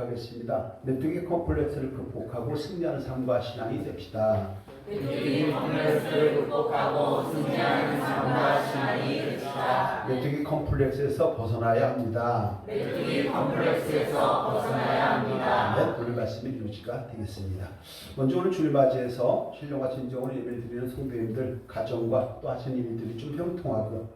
하겠습니다. 메뚜기 컴플렉스를 극복하고 승리하는 삶과 신앙이 됩시다. 메뚜기 컴플렉스를 극복하고 승리하는 삶과 신앙이 됩시다. 메뚜기 컴플렉스에서 벗어나야 합니다. 메뚜기 컴플렉스에서 벗어나야 합니다. 네, 오늘 말씀이 유지가 되겠습니다. 먼저 오늘 주일 맞이해서 신령과 진정으로 예배를 드리는 성도님들 가정과 또 하시는 일들이 좀 형통하고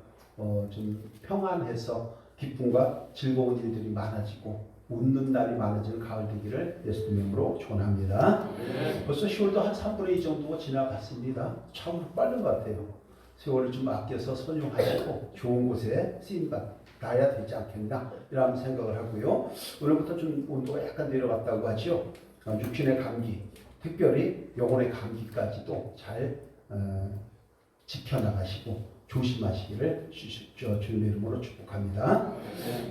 좀 평안해서 기쁨과 즐거운 일들이 많아지고 웃는 날이 많아지는 가을 되기를 예수님 이름으로 축원합니다. 벌써 10월도 한 3분의 2 정도가 지나갔습니다. 참 빠른 것 같아요. 세월을 좀 아껴서 선용하시고 좋은 곳에 쓰임받아야 되지 않겠나 이런 생각을 하고요. 오늘부터 좀 온도가 약간 내려갔다고 하죠. 육신의 감기, 특별히 영혼의 감기까지도 잘 지켜나가시고 조심하시기를 주님의 이름으로 축복합니다.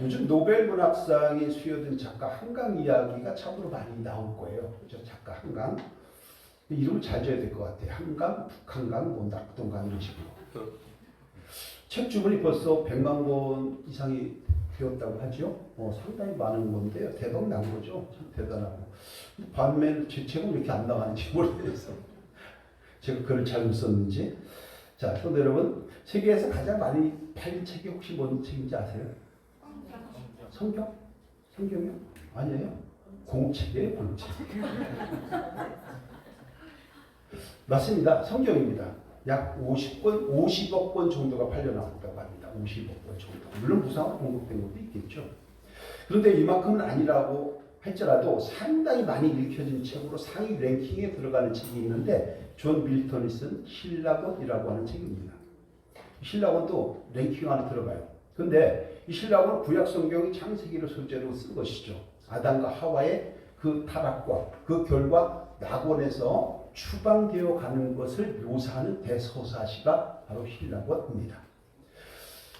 요즘 노벨 문학상이 수여된 작가 한강 이야기가 참으로 많이 나올 거예요. 그렇죠? 작가 한강. 이름을 잘 지어야 될 것 같아요. 한강, 북한강, 뭐 낙동강 이런 식으로. 책 주문이 벌써 100만 권 이상이 되었다고 하죠. 상당히 많은 건데요. 대박 난 거죠. 참 대단하고. 반면 제 책은 왜 이렇게 안 나가는지 모르겠어요. 제가 글을 잘못 썼는지. 자, 그런데 여러분, 세계에서 가장 많이 팔린 책이 혹시 뭔 책인지 아세요? 성경? 성경이요? 아니에요. 공책이에요, 공책. 맞습니다. 성경입니다. 약 50억 권 정도가 팔려나왔다고 합니다. 50억 권 정도. 물론 무상으로 공급된 것도 있겠죠. 그런데 이만큼은 아니라고 할지라도 상당히 많이 읽혀진 책으로 상위 랭킹에 들어가는 책이 있는데 존 밀턴이 쓴 신라곤이라고 하는 책입니다. 신라곤도 랭킹 안에 들어가요. 그런데 이 신라곤은 구약 성경의 창세기를 소재로 쓴 것이죠. 아담과 하와의 그 타락과 그 결과 낙원에서 추방되어 가는 것을 묘사하는 대서사시가 바로 신라곤입니다.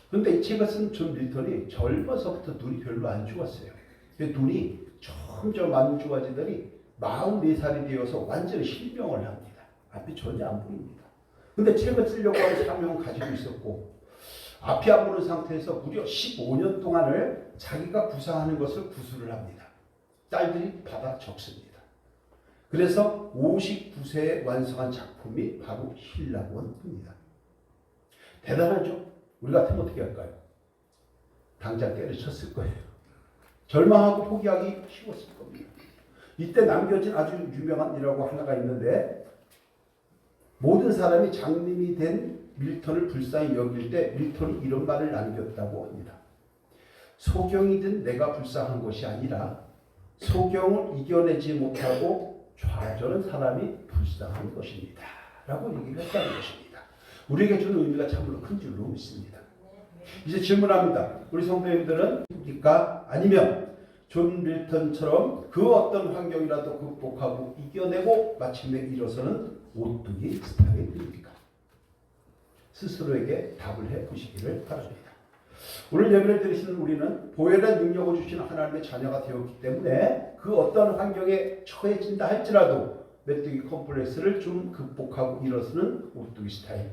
그런데 이 책을 쓴 존 밀턴이 젊어서부터 눈이 별로 안 좋았어요. 눈이 점점 안 좋아지더니 44살이 되어서 완전히 실명을 합니다. 앞이 전혀 안 보입니다. 근데 책을 쓰려고 하는 사명을 가지고 있었고 앞이 안 보는 상태에서 무려 15년 동안을 자기가 구상하는 것을 구술을 합니다. 딸들이 받아 적습니다. 그래서 59세에 완성한 작품이 바로 신라곤입니다. 대단하죠? 우리 같으면 어떻게 할까요? 당장 때려쳤을 거예요. 절망하고 포기하기 쉬웠을 겁니다. 이때 남겨진 아주 유명한 일화가 하나가 있는데 모든 사람이 장님이 된 밀턴을 불쌍히 여길 때 밀턴이 이런 말을 남겼다고 합니다. 소경이든 내가 불쌍한 것이 아니라 소경을 이겨내지 못하고 좌절한 사람이 불쌍한 것입니다. 라고 얘기를 했다는 것입니다. 우리에게 주는 의미가 참으로 큰 줄로 믿습니다. 이제 질문합니다. 우리 성도님들은 입니까? 아니면 존 밀턴처럼 그 어떤 환경이라도 극복하고 이겨내고 마침내 일어서는 오뚜기 스타일입니까? 스스로에게 답을 해보시기를 바랍니다. 오늘 예배를 드리시는 우리는 보혈의 능력을 주신 하나님의 자녀가 되었기 때문에 그 어떤 환경에 처해진다 할지라도 메뚜기 컴플렉스를 좀 극복하고 일어서는 오뚜기 스타일.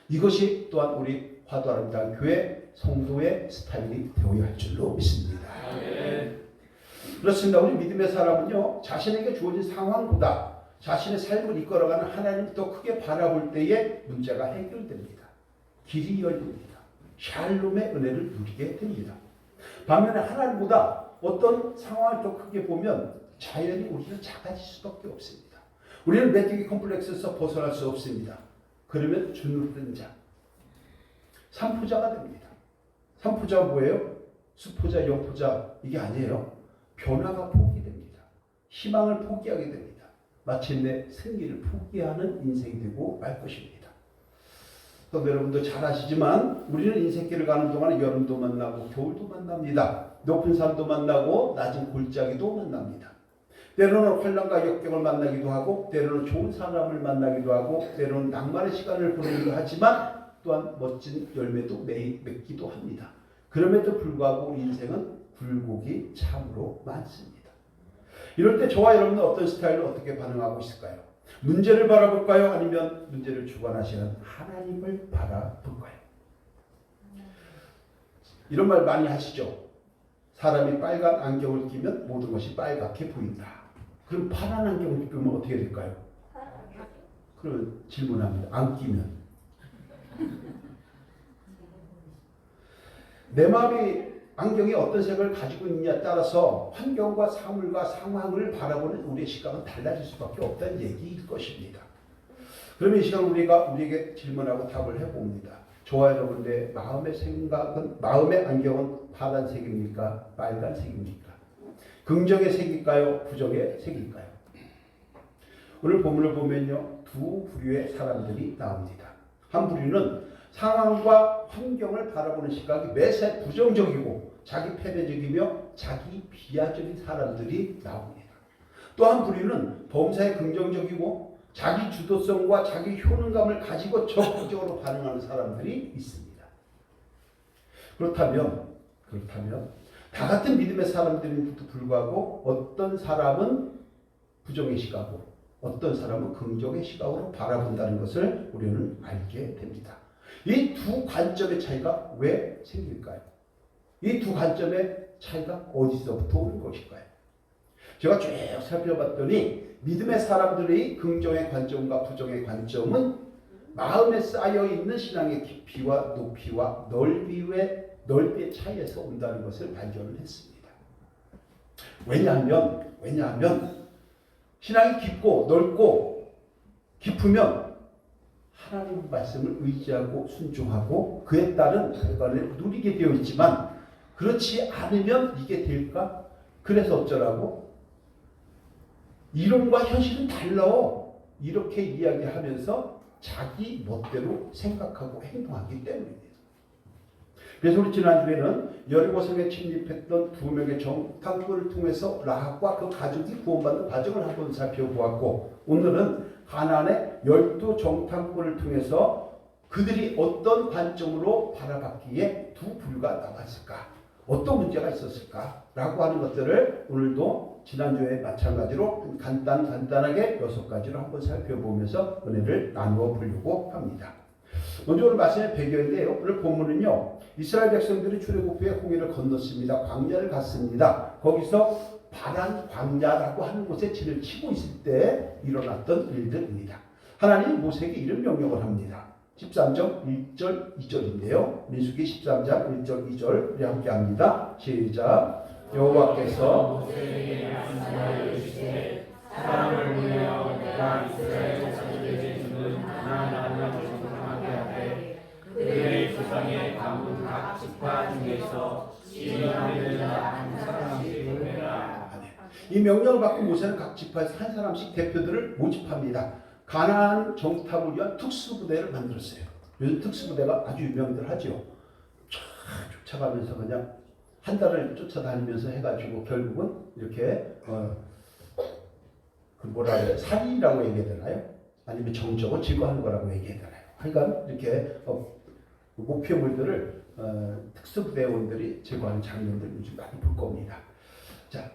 이것이 또한 우리 화도아름다운 교회 성도의 스타일이 되어야 할 줄로 믿습니다. 그렇습니다. 우리 믿음의 사람은요, 자신에게 주어진 상황보다 자신의 삶을 이끌어가는 하나님을 더 크게 바라볼 때에 문제가 해결됩니다. 길이 열립니다. 샬롬의 은혜를 누리게 됩니다. 반면에 하나님보다 어떤 상황을 더 크게 보면 자연히 우리는 작아질 수밖에 없습니다. 우리는 메뚜기 컴플렉스에서 벗어날 수 없습니다. 그러면 주눅든 자, 삼포자가 됩니다. 삼포자가 뭐예요? 수포자, 영포자 이게 아니에요. 변화가 포기됩니다. 희망을 포기하게 됩니다. 마침내 승리를 포기하는 인생이 되고 말 것입니다. 또 여러분도 잘 아시지만 우리는 인생길을 가는 동안 여름도 만나고 겨울도 만납니다. 높은 산도 만나고 낮은 골짜기도 만납니다. 때로는 환난과 역경을 만나기도 하고 때로는 좋은 사람을 만나기도 하고 때로는 낭만의 시간을 보내기도 하지만 또한 멋진 열매도 맺기도 합니다. 그럼에도 불구하고 우리 인생은 굴곡이 참으로 많습니다. 이럴 때 저와 여러분은 어떤 스타일로 어떻게 반응하고 있을까요? 문제를 바라볼까요? 아니면 문제를 주관하시는 하나님을 바라볼까요? 이런 말 많이 하시죠? 사람이 빨간 안경을 끼면 모든 것이 빨갛게 보인다. 그럼 파란 안경을 끼면 어떻게 될까요? 그럼 질문합니다. 안 끼면. 내 마음이 안경이 어떤 색을 가지고 있느냐에 따라서 환경과 사물과 상황을 바라보는 우리의 시각은 달라질 수밖에 없다는 얘기일 것입니다. 그러면 이 시간 우리에게 질문하고 답을 해봅니다. 저와 여러분의 마음의 안경은 파란색입니까? 빨간색입니까? 긍정의 색일까요? 부정의 색일까요? 오늘 본문을 보면요, 두 부류의 사람들이 나옵니다. 한 부류는 상황과 환경을 바라보는 시각이 매사 부정적이고 자기 패배적이며 자기 비하적인 사람들이 나옵니다. 또 한 부류는 범사에 긍정적이고 자기 주도성과 자기 효능감을 가지고 적극적으로 반응하는 사람들이 있습니다. 그렇다면 다 같은 믿음의 사람들임에도 불구하고 어떤 사람은 부정의 시각으로, 어떤 사람은 긍정의 시각으로 바라본다는 것을 우리는 알게 됩니다. 이 두 관점의 차이가 왜 생길까요? 이 두 관점의 차이가 어디서부터 오는 것일까요? 제가 쭉 살펴봤더니 믿음의 사람들의 긍정의 관점과 부정의 관점은 마음에 쌓여있는 신앙의 깊이와 높이와 넓이의 차이에서 온다는 것을 발견을 했습니다. 왜냐하면 신앙이 깊고 넓고 깊으면 하나님 말씀을 의지하고 순종하고 그에 따른 결과를 누리게 되어 있지만 그렇지 않으면 이게 될까? 그래서 어쩌라고? 이론과 현실은 달라. 이렇게 이야기하면서 자기 멋대로 생각하고 행동하기 때문입니다. 그래서 우리 지난주에는 여리고성에 침입했던 두 명의 정탐꾼을 통해서 라합과 그 가족이 구원받는 과정을 한번 살펴보았고, 오늘은 가나안의 12 정탐꾼을 통해서 그들이 어떤 관점으로 바라봤기에 두 부류가 나왔을까, 어떤 문제가 있었을까 라고 하는 것들을 오늘도 지난주에 마찬가지로 간단하게 6가지로 한번 살펴보면서 은혜를 나누어 보려고 합니다. 먼저 오늘 말씀의 배경인데요. 오늘 본문은요, 이스라엘 백성들이 출애굽 후에 홍해를 건넜습니다. 광야를 갔습니다. 거기서 바란 광야라고 하는 곳에 진을 치고 있을 때 일어났던 일들입니다. 하나님이 모세에게 이런 명령을 합니다. 13장 1절 2절인데요. 민수기 13장 1절 2절 우리 함께 합니다. 시작. 여호와께서 모세에게 말씀하여 이르시되 사람을 보내어 내가 이스라엘 자손에게 주는 가나안 땅을 정탐하게 하되 그들의 조상의 가문 각 지파 중에서 지휘하는 자 한 사람씩 보내라. 이 명령을 받고 모세는 각 지파에서 한 사람씩 대표들을 모집합니다. 가나안 정탐을 위한 특수부대를 만들었어요. 요즘 특수부대가 아주 유명들 하죠. 쫓아가면서 그냥 한 달을 쫓아다니면서 해가지고 결국은 이렇게 그 뭐라 그래요? 살인이라고 얘기해야 되나요? 아니면 정적을 제거하는 거라고 얘기해야 되나요? 하여간 이렇게 목표물들을 특수부대원들이 제거하는 장면들 요즘 많이 볼 겁니다. 자,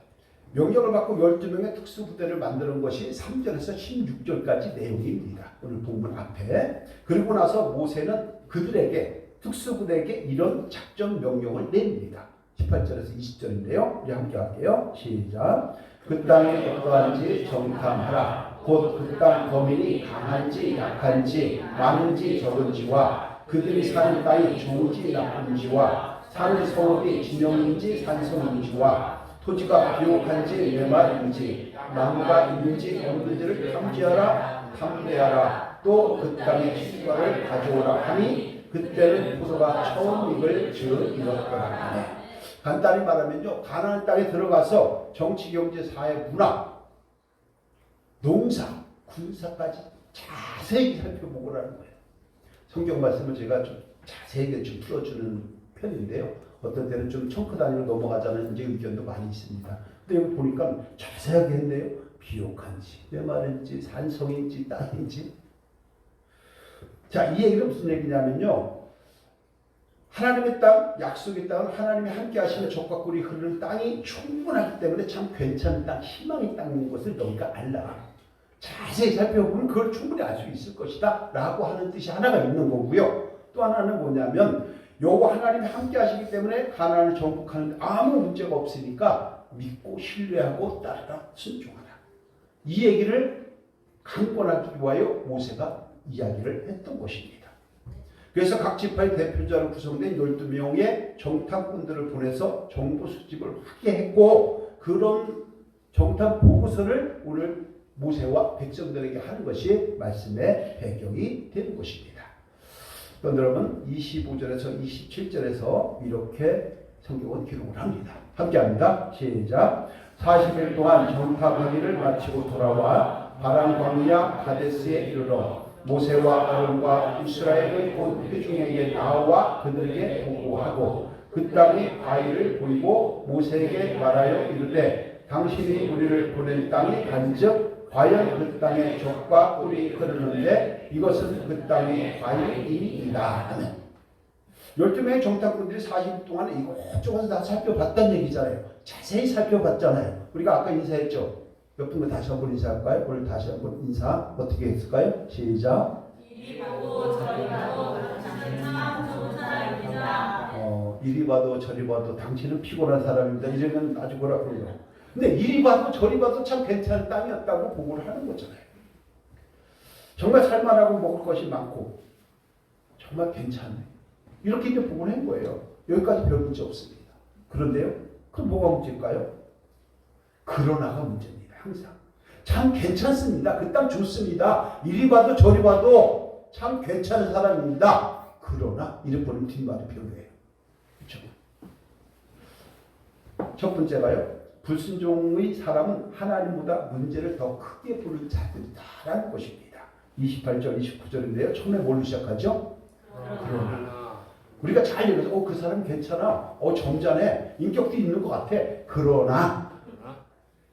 명령을 받고 12명의 특수부대를 만드는 것이 3절에서 16절까지 내용입니다. 오늘 본문 앞에. 그리고 나서 모세는 그들에게 특수부대에게 이런 작전 명령을 냅니다. 18절에서 20절인데요. 우리 함께 할게요. 시작. 그 땅이 어떠한지 정탐하라. 곧 그 땅 거민이 강한지 약한지 많은지 적은지와 그들이 사는 땅이 좋은지 나쁜지와 사는 성읍이 진영인지 산성인지와 토지가 비옥한지 메마른지 나무가 있는지 없는지를 탐지하라. 또 그 땅의 실과를 가져오라 하니 그때는 포도가 처음 잎을 지었더라 하네. 간단히 말하면요, 가나안 땅에 들어가서 정치, 경제, 사회, 문화, 농사, 군사까지 자세히 살펴보고라는 거예요. 성경 말씀을 제가 좀 자세하게 좀 풀어주는 편인데요. 어떤 때는 좀 청크 단위로 넘어가자는 이제 의견도 많이 있습니다. 근데 여기 보니까 자세하게 했네요. 비옥한지, 메마른지, 산성인지, 땅인지. 자, 이 얘기가 무슨 얘기냐면요. 하나님의 땅, 약속의 땅은 하나님이 함께 하시는 적과 꿀이 흐르는 땅이 충분하기 때문에 참 괜찮은 땅, 희망의 땅인 것을 너희가 알라. 자세히 살펴보면 그걸 충분히 알 수 있을 것이다 라고 하는 뜻이 하나가 있는 거고요. 또 하나는 뭐냐면 여호와 하나님이 함께 하시기 때문에 가나안을 정복하는 데 아무 문제가 없으니까 믿고 신뢰하고 따르라 순종하라. 이 얘기를 강권하기 위하여 모세가 이야기를 했던 것입니다. 그래서 각 지파의 대표자로 구성된 12명의 정탐꾼들을 보내서 정보 수집을 하게 했고, 그런 정탐 보고서를 오늘 모세와 백성들에게 하는 것이 말씀의 배경이 되는 것입니다. 여러분 25절에서 27절에서 이렇게 성경은 기록을 합니다. 함께 합니다. 시작. 40일 동안 정탐하기를 마치고 돌아와 바람 광야 가데스에 이르러 모세와 아론과 이스라엘의 온 회중에게 나와 그들에게 보고하고 그 땅의 바위를 보이고 모세에게 말하여 이르되 당신이 우리를 보낸 땅이 간즉 과연 그 땅의 족과 꿀이 흐르는데 이것은 그 땅의 바위이니이다. 12명의 정탐꾼들이 40일 동안 이것저것 다 살펴봤다는 얘기잖아요. 자세히 살펴봤잖아요. 우리가 아까 인사했죠. 몇 분 다시 한번 인사할까요? 오늘 다시 한번 인사 어떻게 했을까요? 시작. 이리 보고 저리 가고 당신은 참 좋은 사람입니다. 이리 봐도 저리 봐도 당신은 피곤한 사람입니다. 이러면 아주 뭐라 그러죠. 근데 이리 봐도 저리 봐도 참 괜찮은 땅이었다고 보고를 하는 거잖아요. 정말 살만하고 먹을 것이 많고 정말 괜찮네. 이렇게 이제 보고를 한 거예요. 여기까지 별 문제 없습니다. 그런데요, 그럼 뭐가 문제일까요? 그러나가 문제입니다. 항상 참 괜찮습니다. 그 땅 좋습니다. 이리 봐도 저리 봐도 참 괜찮은 사람입니다. 그러나 이래 버리면 뒷말이 별로예요. 그렇죠? 첫 번째가요, 불순종의 사람은 하나님보다 문제를 더 크게 부를 자들이다라는 것입니다. 28절, 29절인데요. 처음에 뭘로 시작하죠? 그러나. 우리가 잘 읽어서 그 사람 괜찮아. 점잖해. 인격도 있는 것 같아. 그러나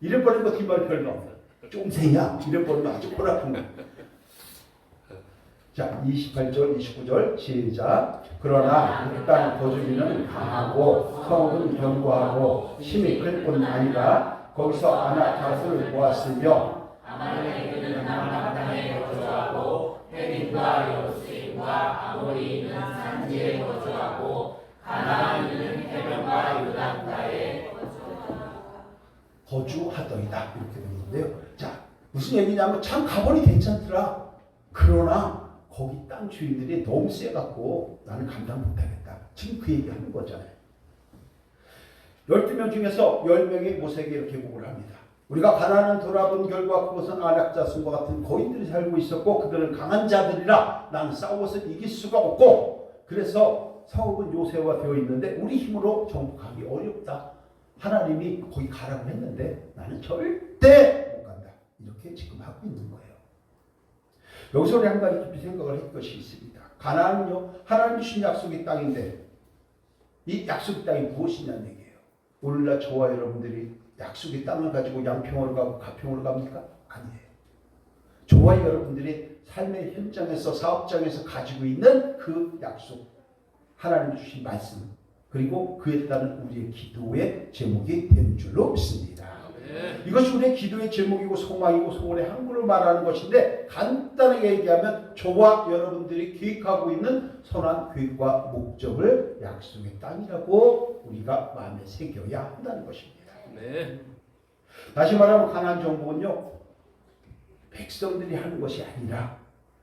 이래 버리는 거 뒷말이 별로 쫌생이야. 이래 버리면 아주 꼬라픈 거야. 자, 28절, 29절 시작. 그러나 그 땅 거주민은 강하고 성읍은 견고하고 힘이 클 뿐 아니라 거기서 아나탓을 모았으며 아말렉은 남방 땅에 거주하고 헷인과 여부스인과 아모리인은 산지에 거주하고 가나안인은 해변과 요단가에 거주하더이다. 이렇게 되는 건데요. 자, 무슨 얘기냐면 참 가보니 괜찮더라. 그러나 거기 땅 주인들이 너무 세갖고 나는 감당 못하겠다. 지금 그 얘기하는 거잖아요. 12명 중에서 10명이 모세에게 이렇게 보고를 합니다. 우리가 가나안을 돌아본 결과 그것은 안악 자손과 같은 거인들이 살고 있었고 그들은 강한 자들이라 나는 싸워서 이길 수가 없고 그래서 성읍은 요새화 되어 있는데 우리 힘으로 정복하기 어렵다. 하나님이 거기 가라고 했는데 나는 절대 못 간다. 이렇게 지금 하고 있는 거예요. 여기서 우리 한 가지 깊이 생각을 할 것이 있습니다. 가나안은요, 하나님이 주신 약속의 땅인데 이 약속의 땅이 무엇이냐는 얘기예요. 오늘날 저와 여러분들이 약속의 땅을 가지고 양평으로 가고 가평으로 갑니까? 아니에요. 저와 여러분들이 삶의 현장에서 사업장에서 가지고 있는 그 약속, 하나님 주신 말씀, 그리고 그에 따른 우리의 기도의 제목이 되는 줄로 믿습니다. 이것이 우리의 기도의 제목이고 소망이고 소원의 항구를 말하는 것인데 간단하게 얘기하면 저와 여러분들이 계획하고 있는 선한 계획과 목적을 약속의 땅이라고 우리가 마음에 새겨야 한다는 것입니다. 네. 다시 말하면 가나안 정복은요, 백성들이 하는 것이 아니라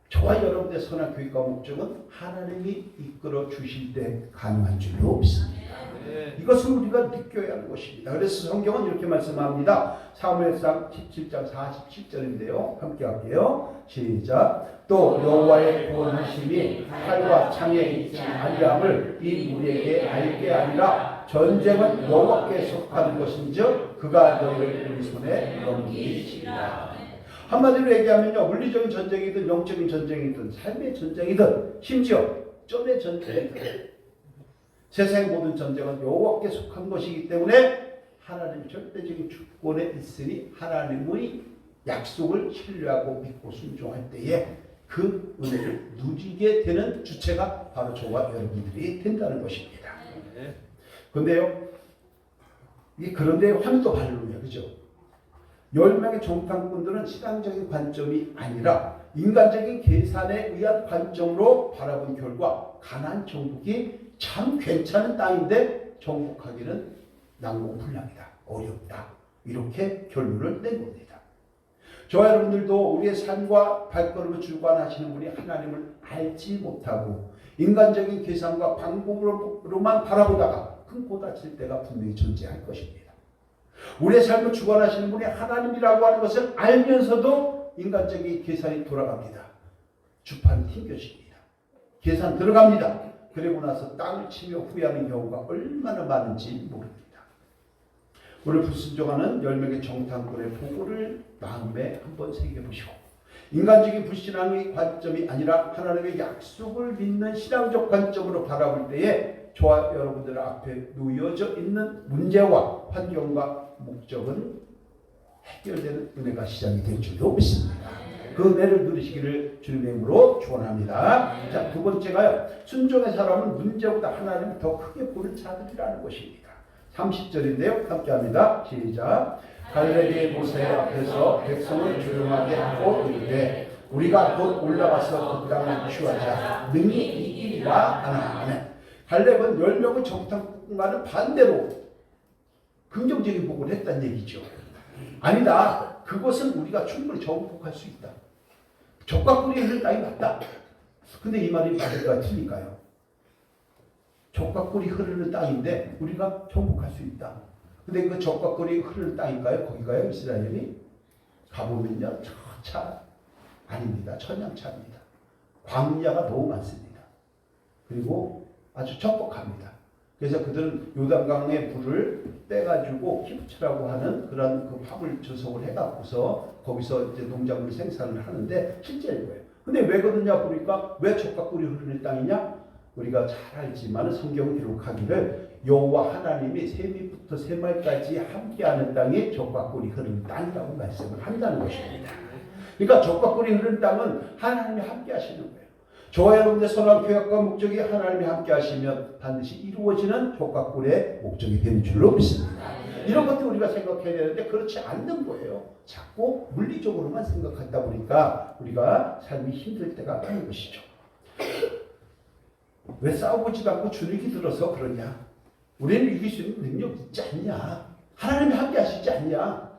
저와 여러분의 선한 계획과 목적은 하나님이 이끌어 주실 때 가능한 줄로 믿습니다. 네. 이것을 우리가 느껴야 하는 것입니다. 그래서 성경은 이렇게 말씀합니다. 사무엘상 17장 47절인데요. 함께 할게요. 시작. 또 여호와의 구원하심이 칼과 창에 있지 아니함을 이 무리에게 알게 하리라. 전쟁은 여호와께 속하는 것인즉 그가 너희를 우리 손에 넘기시리라. 한마디로 얘기하면요, 물리적인 전쟁이든 영적인 전쟁이든 삶의 전쟁이든 심지어 점의 전쟁이든 세상의 모든 전쟁은 여호와께 속한 것이기 때문에 하나님의 절대적인 주권에 있으니 하나님의 약속을 신뢰하고 믿고 순종할 때에 그 은혜를 누리게 되는 주체가 바로 저와 여러분들이 된다는 것입니다. 그런데요, 그런데 화면도 발로요, 그죠? 10명의 정탐꾼들은 신앙적인 관점이 아니라 인간적인 계산에 의한 관점으로 바라본 결과 가나안 정복이 참 괜찮은 땅인데 정복하기는 난공불락이다. 어렵다. 이렇게 결론을 낸 겁니다. 저와 여러분들도 우리의 삶과 발걸음을 주관하시는 분이 하나님을 알지 못하고 인간적인 계산과 방법으로만 바라보다가 큰코 다칠 때가 분명히 존재할 것입니다. 우리의 삶을 주관하시는 분이 하나님이라고 하는 것을 알면서도 인간적인 계산이 돌아갑니다. 주판이 튕겨집니다. 계산 들어갑니다. 그리고 나서 땅을 치며 후회하는 경우가 얼마나 많은지 모릅니다. 오늘 불순종하는 10명의 정탐꾼의 보고를 마음에 한번 새겨보시고 인간적인 불신앙의 관점이 아니라 하나님의 약속을 믿는 신앙적 관점으로 바라볼 때에 저와 여러분들 앞에 놓여져 있는 문제와 환경과 목적은 해결되는 은혜가 시작이 될 줄로 믿습니다. 그 은혜를 누리시기를 주님의 이름으로 축원합니다. 자, 두 번째가요. 순종의 사람은 문제보다 하나님을 더 크게 보는 자들이라는 것입니다. 30절인데요. 함께합니다. 시작. 갈렙이 모세 앞에서 백성을 조용하게 하고 이르되 우리가 곧 올라가서 그 땅을 취하자 능히 이기리라 하나. 아멘. 갈렙은 10명의 정탐꾼과는 반대로 긍정적인 보고를 했다는 얘기죠. 아니다. 그것은 우리가 충분히 정복할 수 있다. 적과 꿀이 흐르는 땅이 맞다. 근데 이 말이 맞을까요? 틀릴까요? 적과 꿀이 흐르는 땅인데 우리가 정복할 수 있다. 근데 그 적과 꿀이 흐르는 땅인가요? 거기가요? 이스라엘이? 가보면요. 저차 아닙니다. 천양차입니다. 광야가 너무 많습니다. 그리고 아주 적복합니다. 그래서 그들은 요단강의 물을 빼가지고 키부츠라고 하는 그런 그 화물 조성을 해갖고서 거기서 이제 농작물 생산을 하는데 실제인 거예요. 근데 왜 그러냐 보니까 왜 적과 꿀이 흐르는 땅이냐? 우리가 잘 알지만 성경을 기록하기를 여호와 하나님이 세밑부터 세말까지 함께하는 땅이 적과 꿀이 흐르는 땅이라고 말씀을 한다는 것입니다. 그러니까 적과 꿀이 흐르는 땅은 하나님이 함께하시는 거예요. 저와 여러분의 선한 계획과 목적이 하나님이 함께 하시면 반드시 이루어지는 적과 꿀의 목적이 되는 줄로 믿습니다. 이런 것들 우리가 생각해야 되는데 그렇지 않는 거예요. 자꾸 물리적으로만 생각하다 보니까 우리가 삶이 힘들 때가 많은 것이죠. 왜 싸워보지도 않고 주눅이 들어서 그러냐? 우리는 이길 수 있는 능력 있지 않냐? 하나님이 함께 하시지 않냐?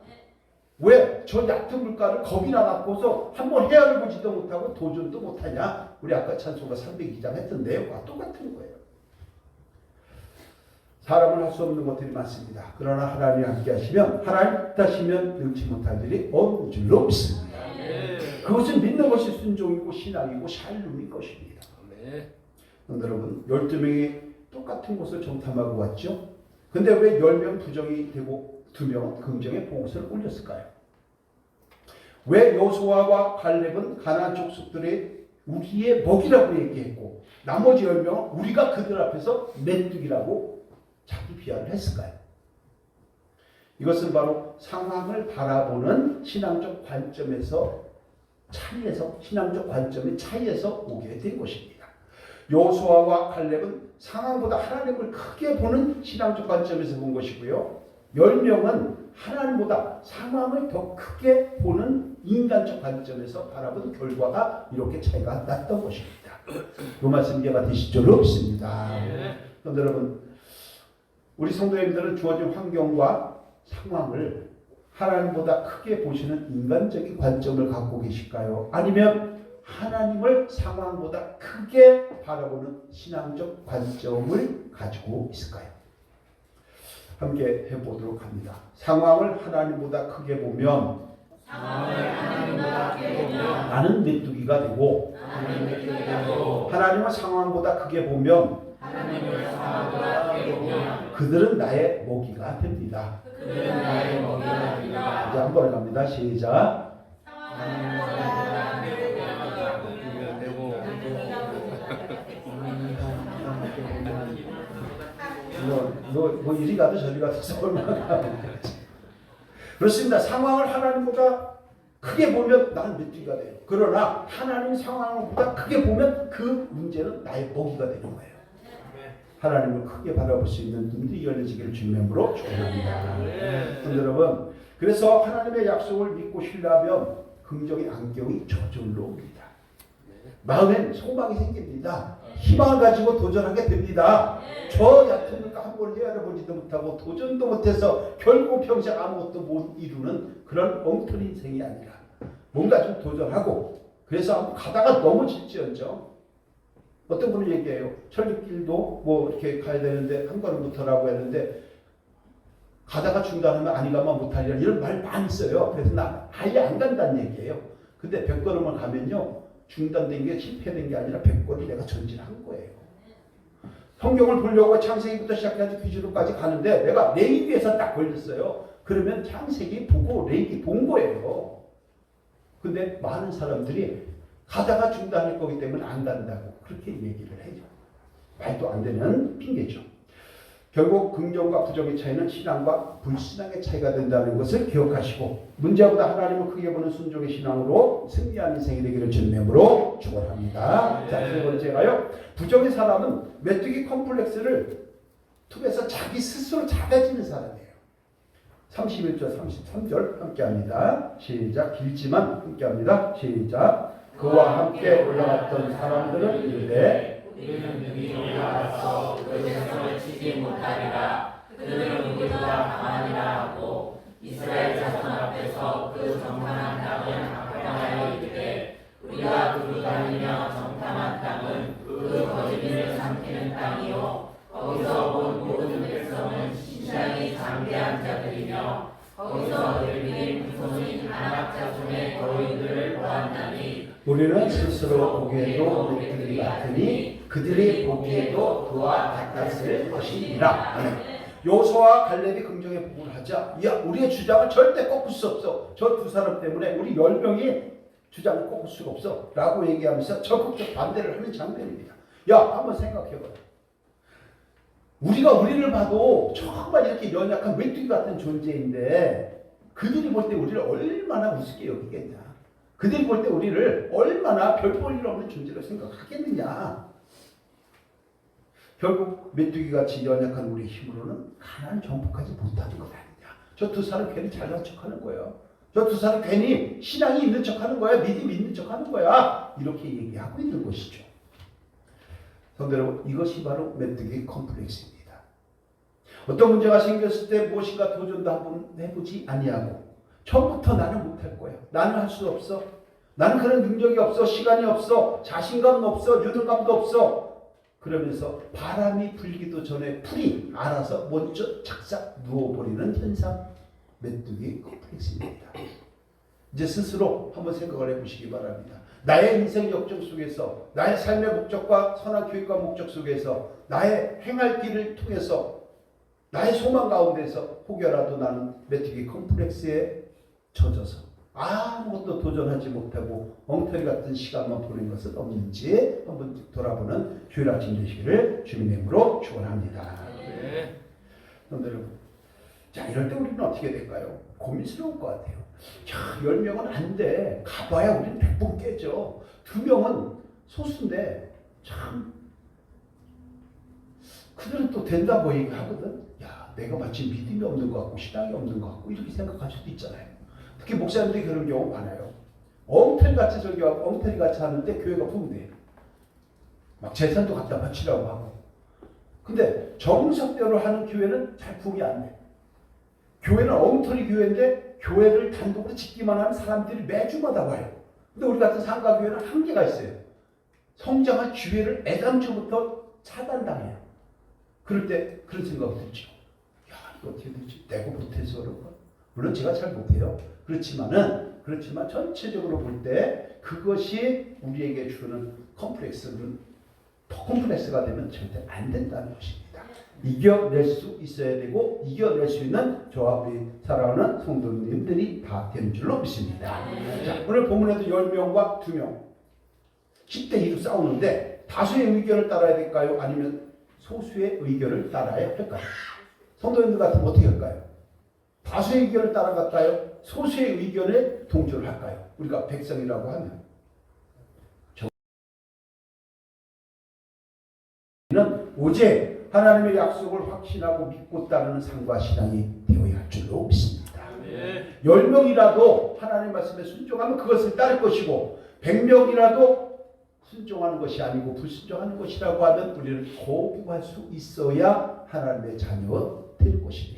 왜 저 얕은 물가를 겁이나 갖고서 한번 헤아려 보지도 못하고 도전도 못하냐? 우리 아까 찬송가 302장 했던데요. 똑같은 거예요. 사람은 할 수 없는 것들이 많습니다. 그러나 하나님이 함께 하시면 하나님 뜻하시면 능치 못할 일이 없는 줄로 믿습니다. 그것은 믿는 것이 순종이고 신앙이고 샬롬인 것입니다. 여러분 12명이 똑같은 곳을 정탐하고 왔죠. 근데 왜 10명 부정이 되고 2명은 긍정의 보고서를 올렸을까요? 왜 여호수아와 갈렙은 가나안 족속들의 우리의 먹이라고 얘기했고 나머지 10명은 우리가 그들 앞에서 메뚜기라고 자기 비하를 했을까요? 이것은 바로 상황을 바라보는 신앙적 관점에서 차이에서 신앙적 관점의 차이에서 오게 된 것입니다. 여호수아와 갈렙은 상황보다 하나님을 크게 보는 신앙적 관점에서 본 것이고요. 10명은 하나님보다 상황을 더 크게 보는 인간적 관점에서 바라본 결과가 이렇게 차이가 났던 것입니다. 이 말씀 이해가 되실 줄로 믿습니다. 여러분, 우리 성도님들은 주어진 환경과 상황을 하나님보다 크게 보시는 인간적인 관점을 갖고 계실까요? 아니면 하나님을 상황보다 크게 바라보는 신앙적 관점을 가지고 있을까요? 함께 해보도록 합니다. 상황을 하나님보다 크게 보면 나는 메뚜기가 되고 하나님을 상황보다 크게 보면 그들은 나의 먹이가 됩니다. 이제 한 번에 갑니다. 시작. 뭐 이리 가도 저리 가도 얼마나 그렇습니다. 상황을 하나님보다 크게 보면 나는 메뚜기가 돼요. 그러나 하나님 상황보다 크게 보면 그 문제는 나의 먹이가 되는 거예요. 하나님을 크게 바라볼 수 있는 눈이 열려지기를 주님으로 축원합니다. 여러분, 그래서 하나님의 약속을 믿고 신뢰하면 긍정의 안경이 저절로 옵니다. 마음엔 소망이 생깁니다. 희망을 가지고 도전하게 됩니다. 저 얕은 일과 한번 헤아려보지도 못하고 도전도 못해서 결국 평생 아무것도 못 이루는 그런 엉터리 인생이 아니라 뭔가 좀 도전하고 그래서 한번 가다가 넘어질지언정 어떤 분은 얘기해요. 철쭉길도 뭐 이렇게 가야 되는데 한 걸음부터라고 했는데 가다가 중단하면 아니 가면 못하리라 이런 말 많이 써요. 그래서 나 아예 안 간다는 얘기예요. 근데 100걸음을 가면요. 중단된 게 실패된 게 아니라 100걸음 내가 전진한 거예요. 성경을 보려고 창세기부터 시작해서 귀주로까지 가는데 내가 레위기에서 딱 걸렸어요. 그러면 창세기 보고 레위기 본 거예요. 근데 많은 사람들이 가다가 중단할 거기 때문에 안 간다고 그렇게 얘기를 해요. 말도 안 되는 핑계죠. 결국 긍정과 부정의 차이는 신앙과 불신앙의 차이가 된다는 것을 기억하시고 문제보다 하나님을 크게 보는 순종의 신앙으로 승리하는 인생이 되기를 주님으로 축원합니다. 자, 세 번째가요. 부정의 사람은 메뚜기 컴플렉스를 통해서 자기 스스로 작아지는 사람이에요. 31절 33절 함께합니다. 시작. 길지만 함께합니다. 시작. 그와 함께 올라갔던 사람들은 이르되 우리는 능히 올라가서 그 백성을 치지 못하리라. 그들은 우리보다 강하니라 하고 이스라엘 자손 앞에서 그 정탐한 땅은 합당하여 이르되 우리가 두루 다니며 정탐한 땅은 그 거짓을 삼키는 땅이요 거기서 본 모든 백성은 신장이 장대한 자들이며 거기서 들린 후손인 아낙 자손의 거인들을 보았나니 우리는 스스로 보기에도 우리들이 같으니 그들이 보기에도 그와 같았을 것이니라. 요수와 갈렙이 긍정의 복음을 하자. 야, 우리의 주장을 절대 꺾을 수 없어. 저 두 사람 때문에 우리 10명이 주장을 꺾을 수가 없어. 라고 얘기하면서 적극적 반대를 하는 장면입니다. 야, 한번 생각해봐요. 우리가 우리를 봐도 정말 이렇게 연약한 메뚜기 같은 존재인데 그들이 볼 때 우리를 얼마나 우습게 여기겠냐. 그들이 볼 때 우리를 얼마나 별 볼 일 없는 존재로 생각하겠느냐. 결국 메뚜기같이 연약한 우리의 힘으로는 가나안 정복하지 못하는 것 아니냐. 저 두 사람 괜히 잘난 척하는 거예요. 저 두 사람 괜히 신앙이 있는 척하는 거야. 믿음이 있는 척하는 거야. 이렇게 얘기하고 있는 것이죠. 성도 여러분, 이것이 바로 메뚜기 컴플렉스입니다. 어떤 문제가 생겼을 때 무엇인가 도전도 한번 해보지 아니하고 처음부터 나는 못할 거야. 나는 할 수 없어. 나는 그런 능력이 없어. 시간이 없어. 자신감 없어. 유능감도 없어. 그러면서 바람이 불기도 전에 풀이 알아서 먼저 착삭 누워버리는 현상. 메뚜기 컴플렉스입니다. 이제 스스로 한번 생각을 해보시기 바랍니다. 나의 인생 역정 속에서 나의 삶의 목적과 선한 교육과 목적 속에서 나의 행할 길을 통해서 나의 소망 가운데서 혹여라도 나는 메뚜기 컴플렉스에 젖어서 아무것도 도전하지 못하고 엉터리 같은 시간만 보낸 것은 없는지 한번 돌아보는 주일 아침 되시기를 주님의 이름으로 축원합니다. 여러분, 자, 이럴 때 우리는 어떻게 될까요? 고민스러울 것 같아요. 야, 10명은 안 돼. 가봐야 우리는 100번 깨져. 2명은 소수인데 참 그들은 또 된다고 얘기하거든. 야, 내가 마치 믿음이 없는 것 같고 신앙이 없는 것 같고 이렇게 생각할 수도 있잖아요. 특히 목사님들이 그런 경우 많아요. 엉터리같이 설교하고 엉터리같이 하는데 교회가 붕대. 막 재산도 갖다 바치라고 하고. 근데 정석대로 하는 교회는 잘 부응이 안 돼. 교회는 엉터리 교회인데 교회를 단독으로 짓기만 하는 사람들이 매주마다 와요. 근데 우리 같은 상가교회는 한계가 있어요. 성장할 기회를 애당초부터 차단당해요. 그럴 때 그런 생각이 들죠. 야, 이거 어떻게 되지? 내가 못해서 그런가? 물론 제가 잘 못해요. 그렇지만 전체적으로 볼 때 그것이 우리에게 주는 컴플렉스는 더 컴플렉스가 되면 절대 안 된다는 것입니다. 이겨낼 수 있어야 되고 이겨낼 수 있는 저와 우리 사랑하는 성도님들이 다 되는 줄로 믿습니다. 자, 오늘 본문에도 10명과 2명 10대 2로 싸우는데 다수의 의견을 따라야 될까요? 아니면 소수의 의견을 따라야 할까요? 성도님들 같으면 어떻게 할까요? 다수의 의견을 따라갈까요? 소수의 의견에 동조를 할까요? 우리가 백성이라고 하면 저는 오직 하나님의 약속을 확신하고 믿고 따르는 삶과 신앙이 되어야 할 줄로 믿습니다. 10명이라도 하나님의 말씀에 순종하면 그것을 따를 것이고 100명이라도 순종하는 것이 아니고 불순종하는 것이라고 하면 우리는 거부할 수 있어야 하나님의 자녀 될 것입니다.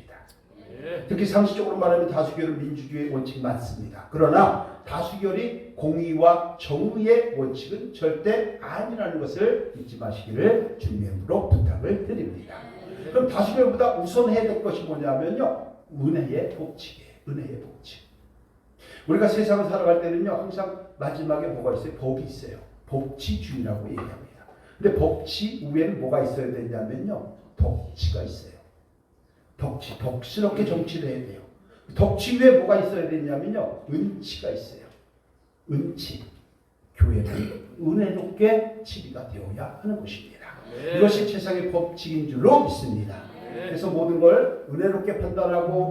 특히 상식적으로 말하면 다수결은 민주주의의 원칙이 맞습니다. 그러나 다수결이 공의와 정의의 원칙은 절대 아니라는 것을 잊지 마시기를 주님으로 부탁을 드립니다. 그럼 다수결보다 우선해야 될 것이 뭐냐면요, 은혜의 법칙이에요. 은혜의 법칙. 우리가 세상을 살아갈 때는요, 항상 마지막에 뭐가 있어요? 법이 있어요. 법치주의라고 얘기합니다. 근데 법치 위에는 뭐가 있어야 되냐면요, 덕치가 있어요. 덕치, 덕스럽게 정치를 해야 돼요. 덕치 위에 뭐가 있어야 되냐면요, 은치가 있어요. 은치. 교회는 은혜롭게 치리가 되어야 하는 것입니다. 이것이 세상의 법칙인 줄로 믿습니다. 그래서 모든 걸 은혜롭게 판단하고